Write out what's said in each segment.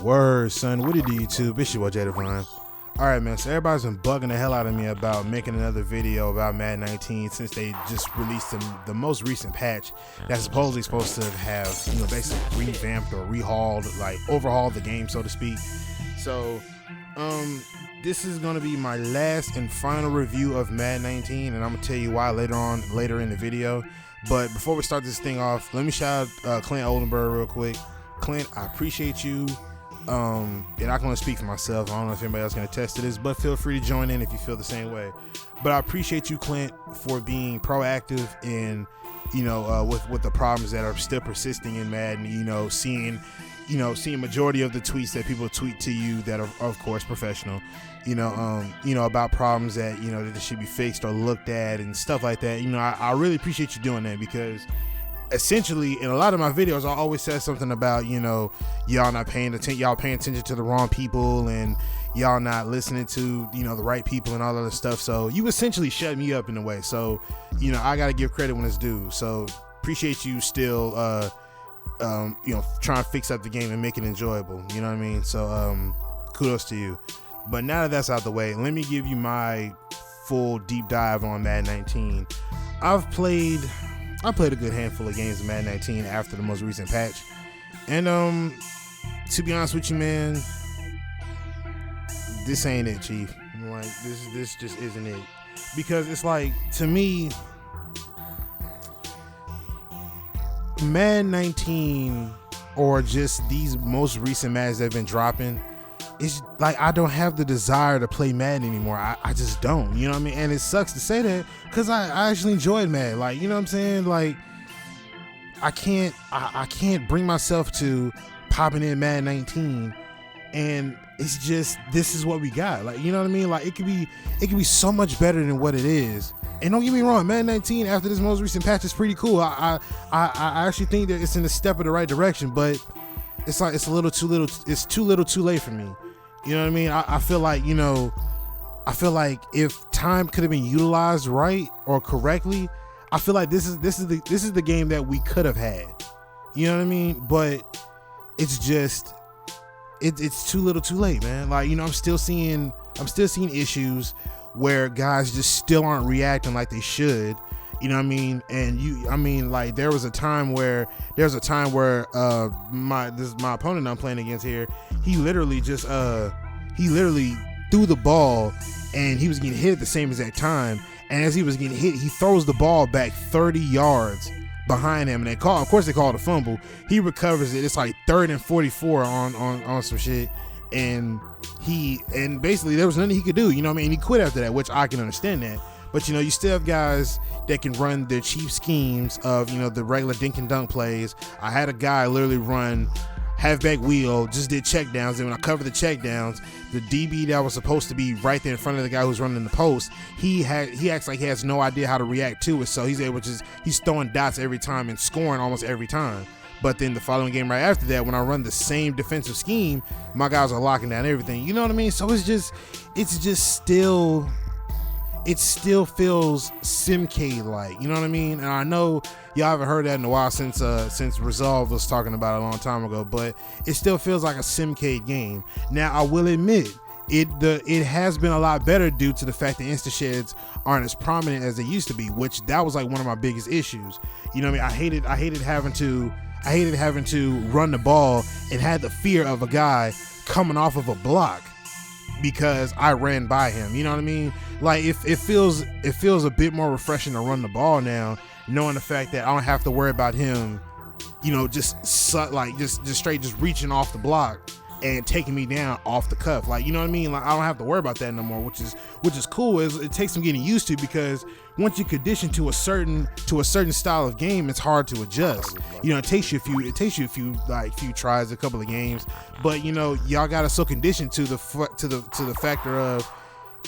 Word, son. What it do, YouTube? It's your boy, Jay Divine. Alright, man. So everybody's been bugging the hell out of me about making another video about Madden 19 since they just released the most recent patch that's supposedly supposed to have, basically revamped or overhauled the game, so to speak. So, this is going to be my last and final review of Madden 19, and I'm going to tell you why later in the video. But before we start this thing off, let me shout out Clint Oldenburg real quick. Clint, I appreciate you. And I can only speak for myself. I don't know if anybody else can attest to this, but feel free to join in if you feel the same way. But I appreciate you, Clint, for being proactive in, with the problems that are still persisting in Madden. Seeing majority of the tweets that people tweet to you that are, of course, professional. About problems that that should be fixed or looked at and stuff like that. I really appreciate you doing that, because essentially in a lot of my videos I always said something about y'all not paying attention, y'all paying attention to the wrong people, and y'all not listening to the right people and all that other stuff. So you essentially shut me up in a way. So I gotta give credit when it's due. So appreciate you still trying to fix up the game and make it enjoyable. You know what I mean? So kudos to you. But now that that's out the way, let me give you my full deep dive on Madden 19. I played a good handful of games of Madden 19 after the most recent patch, and to be honest with you, man, this ain't it, Chief. Like this just isn't it, because it's like, to me, Madden 19 or just these most recent Maddens that have been dropping, it's like I don't have the desire to play Madden anymore. I just don't, you know what I mean? And it sucks to say that, because I actually enjoyed Madden. Like, you know what I'm saying? Like, I can't bring myself to popping in Madden 19, and it's just, this is what we got. Like, you know what I mean? Like, it could be so much better than what it is. And don't get me wrong, Madden 19 after this most recent patch is pretty cool. I actually think that it's in a step in the right direction, but it's like, it's too little too late for me. You know what I mean? I feel like if time could have been utilized right or correctly, I feel like this is the game that we could have had. You know what I mean? But it's just, it's too little too late, man. Like, I'm still seeing issues where guys just still aren't reacting like they should. You know what I mean? And like, there was a time where my opponent I'm playing against here, he literally threw the ball, and he was getting hit at the same exact time. And as he was getting hit, he throws the ball back 30 yards behind him, and they call it a fumble. He recovers it. It's like 3rd and 44 on some shit, and basically there was nothing he could do. You know what I mean? He quit after that, which I can understand that. But you still have guys that can run their cheap schemes of the regular dink and dunk plays. I had a guy literally run halfback wheel, just did check downs, and when I covered the check downs, the DB that was supposed to be right there in front of the guy who's running the post, he acts like he has no idea how to react to it, so he's throwing dots every time and scoring almost every time. But then the following game right after that, when I run the same defensive scheme, my guys are locking down everything. You know what I mean? So it still feels Simcade like, you know what I mean? And I know y'all haven't heard that in a while, since Resolve was talking about it a long time ago, but it still feels like a Simcade game. Now, I will admit, it has been a lot better due to the fact that insta-sheds aren't as prominent as they used to be, which that was like one of my biggest issues. You know what I mean? I hated having to run the ball and had the fear of a guy coming off of a block because I ran by him. You know what I mean? Like, it feels a bit more refreshing to run the ball now, knowing the fact that I don't have to worry about him, just straight reaching off the block and taking me down off the cuff. Like, you know what I mean? Like, I don't have to worry about that no more, which is cool. It takes some getting used to, because once you condition to a certain style of game, it's hard to adjust. It takes you a few tries, a couple of games, but y'all got us so conditioned to the factor of,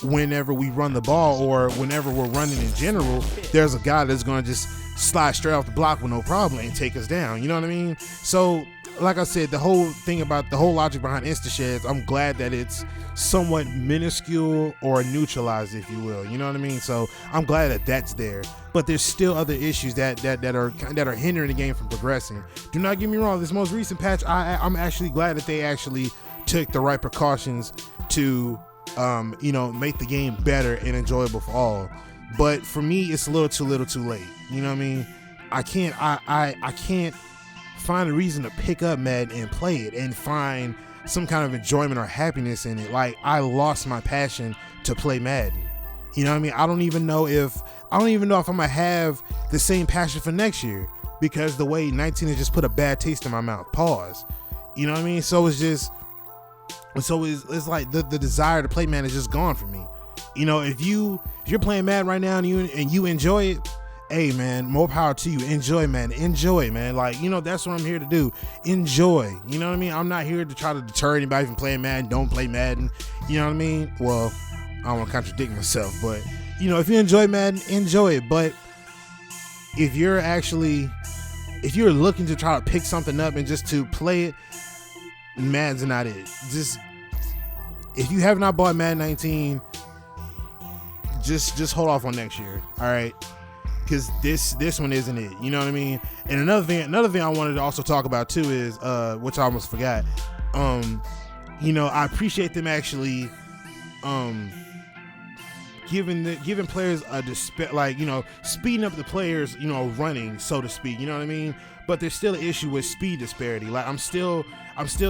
whenever we run the ball or whenever we're running in general, there's a guy that's going to just slide straight off the block with no problem and take us down. You know what I mean? So, like I said, the whole logic behind insta-sheds, I'm glad that it's somewhat minuscule or neutralized, if you will. You know what I mean? So I'm glad that that's there. but there's still other issues that are hindering the game from progressing. Do not get me wrong, this most recent patch, I'm actually glad that they actually took the right precautions to make the game better and enjoyable for all. But for me, it's a little too late. You know what I mean? I can't find a reason to pick up Madden and play it and find some kind of enjoyment or happiness in it. Like, I lost my passion to play Madden. You know what I mean? I don't even know if I'm gonna have the same passion for next year, because the way 19 has just put a bad taste in my mouth. Pause. You know what I mean? So it's like the desire to play Madden is just gone from me. You know, if you're playing Madden right now and you enjoy it, hey man, more power to you. Enjoy, man. Enjoy, man. Like, that's what I'm here to do. Enjoy. You know what I mean? I'm not here to try to deter anybody from playing Madden. Don't play Madden. You know what I mean? Well, I don't want to contradict myself, but if you enjoy Madden, enjoy it. But if you're looking to try to pick something up and just to play it, Madden's not it. Just, if you have not bought Madden 19, just hold off on next year. All right. Because this one isn't it, you know what I mean? And another thing I wanted to also talk about too is, which I almost forgot, I appreciate them actually, giving players speeding up the players, running, so to speak, you know what I mean? But there's still an issue with speed disparity. Like, I'm still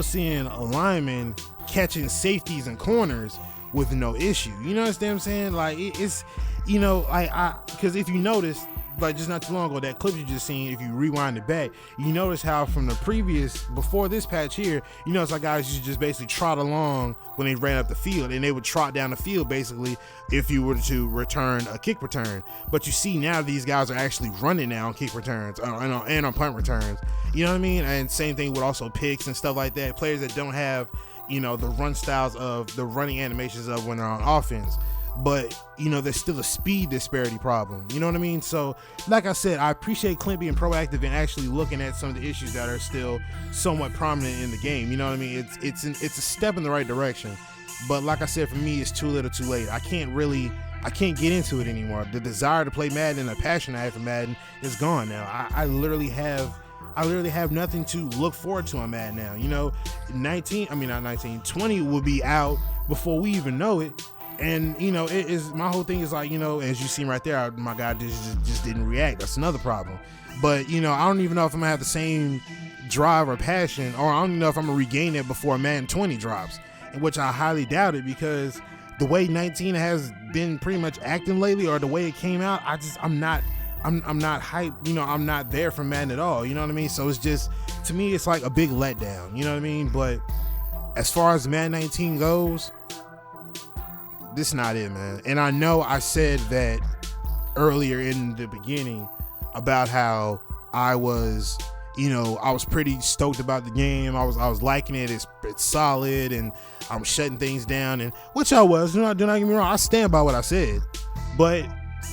seeing linemen catching safeties and corners with no issue. You know what I'm saying? Like, it's, because if you notice, like, just not too long ago, that clip you just seen, if you rewind it back, you notice how from the before this patch here, it's like guys used to just basically trot along when they ran up the field, and they would trot down the field basically if you were to return a kick return. But you see now these guys are actually running now on kick returns and on punt returns. You know what I mean? And same thing with also picks and stuff like that. Players that don't have, the run styles of the running animations of when they're on offense. But, there's still a speed disparity problem. You know what I mean? So, like I said, I appreciate Clint being proactive and actually looking at some of the issues that are still somewhat prominent in the game. You know what I mean? It's a step in the right direction. But like I said, for me, it's too little too late. I can't get into it anymore. The desire to play Madden and the passion I have for Madden is gone now. I literally have nothing to look forward to on Madden now. 20 will be out before we even know it. And, it is, my whole thing is like, as you seen right there, my guy just didn't react. That's another problem. But, I don't even know if I'm gonna have the same drive or passion, or I don't even know if I'm gonna regain it before Madden 20 drops, which I highly doubt it, because the way 19 has been pretty much acting lately, or the way it came out, I'm not hyped. I'm not there for Madden at all. You know what I mean? So it's just, to me, it's like a big letdown. You know what I mean? But as far as Madden 19 goes, this is not it, man. And I know I said that earlier in the beginning about how I was pretty stoked about the game. I was liking it. It's solid, and I'm shutting things down, and which I was. Do not get me wrong. I stand by what I said. But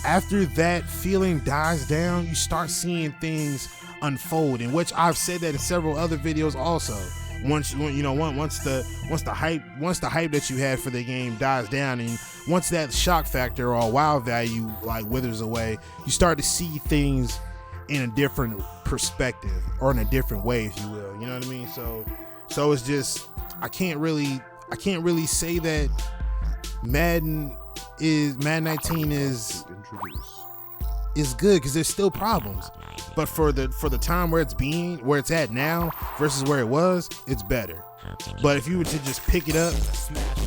after that feeling dies down, you start seeing things unfold, in which I've said that in several other videos also. Once the hype that you had for the game dies down, and once that shock factor or wow value like withers away, you start to see things in a different perspective, or in a different way, if you will. You know what I mean? So it's just, I can't really say that Madden 19 is good, because there's still problems. But for the time where it's at now versus where it was, it's better. But if you were to just pick it up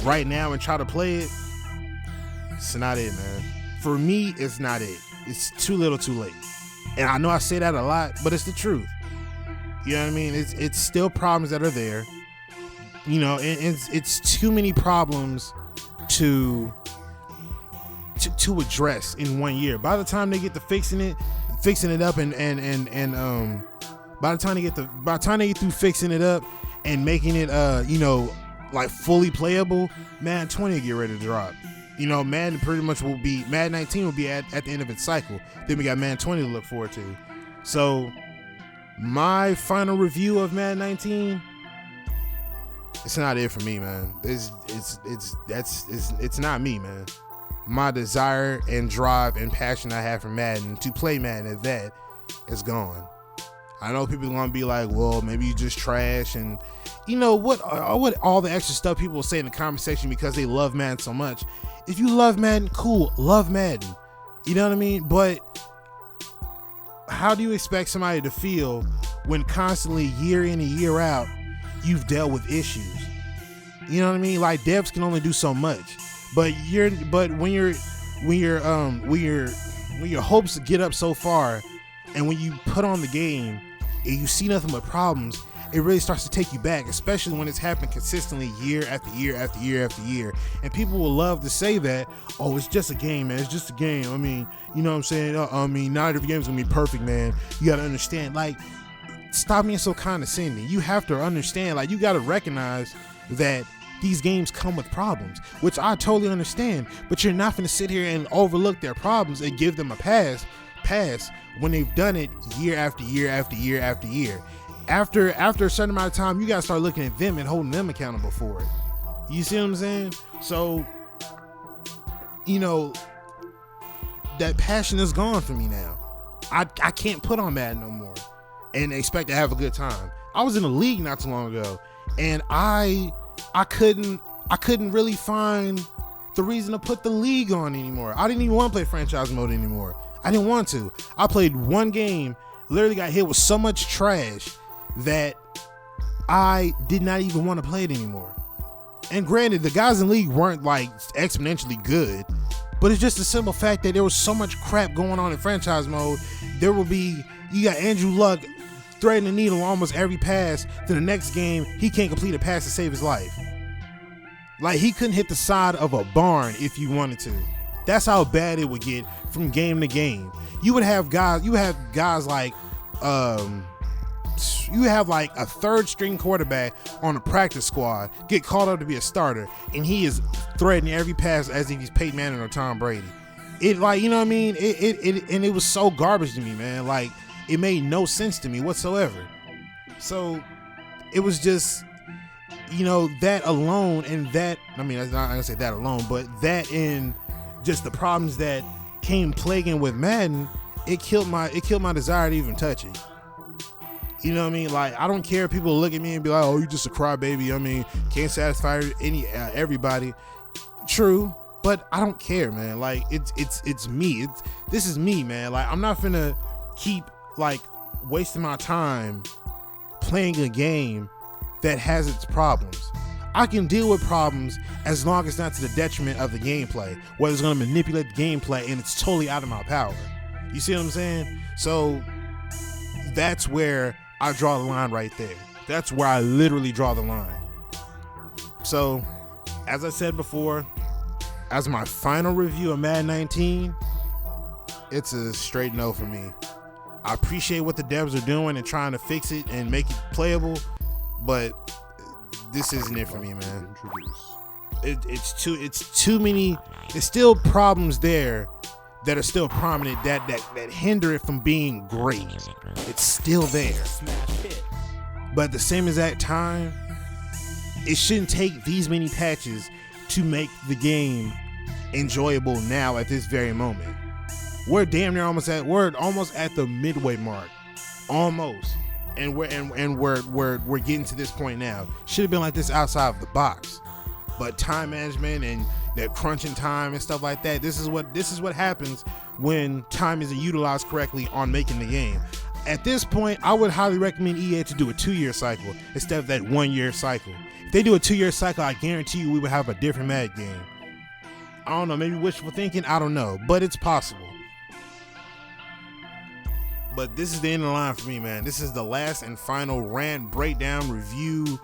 right now and try to play it, it's not it, man. For me, it's not it. It's too little too late. And I know I say that a lot, but it's the truth. You know what I mean? It's still problems that are there. It's too many problems to address in 1 year. By the time they get to fixing it up and by the time they get through fixing it up and making it like fully playable, Madden 20 will get ready to drop. Madden 19 will be at the end of its cycle. Then we got Madden 20 to look forward to. So my final review of Madden 19, it's not it for me, man. It's not me, man. my desire and drive and passion I have for Madden, to play Madden at that, is gone. I know people are gonna be like, well, maybe you just trash, and you know what all the extra stuff people will say in the comment section because they love Madden so much. If you love Madden, cool, love Madden. You know what I mean? But how do you expect somebody to feel when constantly, year in and year out, you've dealt with issues? You know what I mean? Like, devs can only do so much, but when your hopes get up so far, and when you put on the game and you see nothing but problems, it really starts to take you back, especially when it's happened consistently year after year after year after year. And people will love to say that, oh, it's just a game, man. It's just a game. I mean, you know what I'm saying? I mean, not every game's gonna be perfect, man. You gotta understand. Like, stop being so condescending. You have to understand. Like, you gotta recognize that these games come with problems, which I totally understand. But you're not gonna sit here and overlook their problems and give them a pass when they've done it year after year after year after year. After a certain amount of time, you gotta start looking at them and holding them accountable for it. You see what I'm saying? So, you know, that passion is gone for me now. I can't put on Madden no more and expect to have a good time. I was in a league not too long ago, and I couldn't really find the reason to put the league on anymore. I didn't even want to play franchise mode anymore. I didn't want to. I played one game, literally got hit with so much trash that I did not even want to play it anymore. And granted, the guys in the league weren't like exponentially good, but it's just a simple fact that there was so much crap going on in franchise mode. You got Andrew Luck threading the needle almost every pass. To the next game, he can't complete a pass to save his life. Like, he couldn't hit the side of a barn if you wanted to. That's how bad it would get from game to game. You have guys like you have like a third string quarterback on a practice squad get called up to be a starter, and he is threatening every pass as if he's Peyton Manning or Tom Brady. It, like, you know what I mean? It was so garbage to me, man. Like, it made no sense to me whatsoever. So it was just, you know, that alone, and that, I mean, I'm not gonna say that alone, but that and just the problems that came plaguing with Madden, it killed my desire to even touch it. You know what I mean? Like, I don't care if people look at me and be like, oh, you just a crybaby. I mean, can't satisfy everybody. True, but I don't care, man. Like, it's me. This is me, man. Like, I'm not finna keep like wasting my time playing a game that has its problems. I can deal with problems as long as it's not to the detriment of the gameplay, whether it's gonna manipulate the gameplay and it's totally out of my power. You see what I'm saying? So that's where I draw the line right there. That's where I literally draw the line. So, as I said before, as my final review of Madden 19, it's a straight no for me. I appreciate what the devs are doing and trying to fix it and make it playable, but this isn't it for me, man. It's too many. There's still problems there that are still prominent that hinder it from being great. It's still there. But at the same exact time, it shouldn't take these many patches to make the game enjoyable now at this very moment. We're damn near almost at the midway mark. Almost. And we're getting to this point now. Should have been like this outside of the box. But time management and that crunching time and stuff like that, this is what happens when time isn't utilized correctly on making the game. At this point, I would highly recommend EA to do a 2-year cycle instead of that 1-year cycle. If they do a 2-year cycle, I guarantee you we would have a different Madden game. I don't know, maybe wishful thinking, I don't know, but it's possible. But this is the end of the line for me, man. This is the last and final rant, breakdown, review,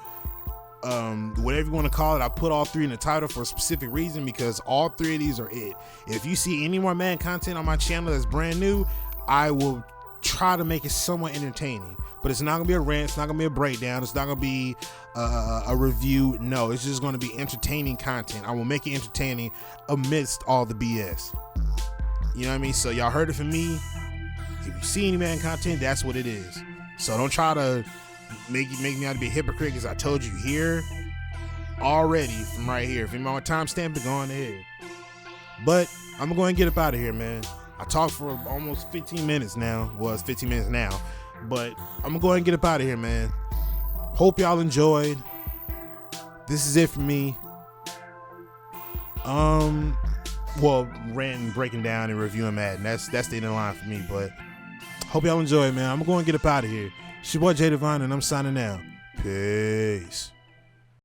whatever you want to call it. I put all 3 in the title for a specific reason, because all 3 of these are it. If you see any more Madden content on my channel that's brand new, I will try to make it somewhat entertaining. But it's not gonna be a rant, it's not gonna be a breakdown, it's not gonna be a review. No, it's just gonna be entertaining content. I will make it entertaining amidst all the BS. You know what I mean? So y'all heard it from me. If you see any Madden content, that's what it is. So don't try to make me out to be a hypocrite, because I told you here already from right here. If you want to timestamp it, go on ahead. But I'm gonna go and get up out of here, man. I talked for almost 15 minutes now. Well, it's 15 minutes now, but I'm gonna go ahead and get up out of here, man. Hope y'all enjoyed. This is it for me. Well, ranting, breaking down, and reviewing Madden. That's the end of the line for me. But hope y'all enjoy it, man. I'm gonna go and get up out of here. It's your boy Jay Divine, and I'm signing out. Peace.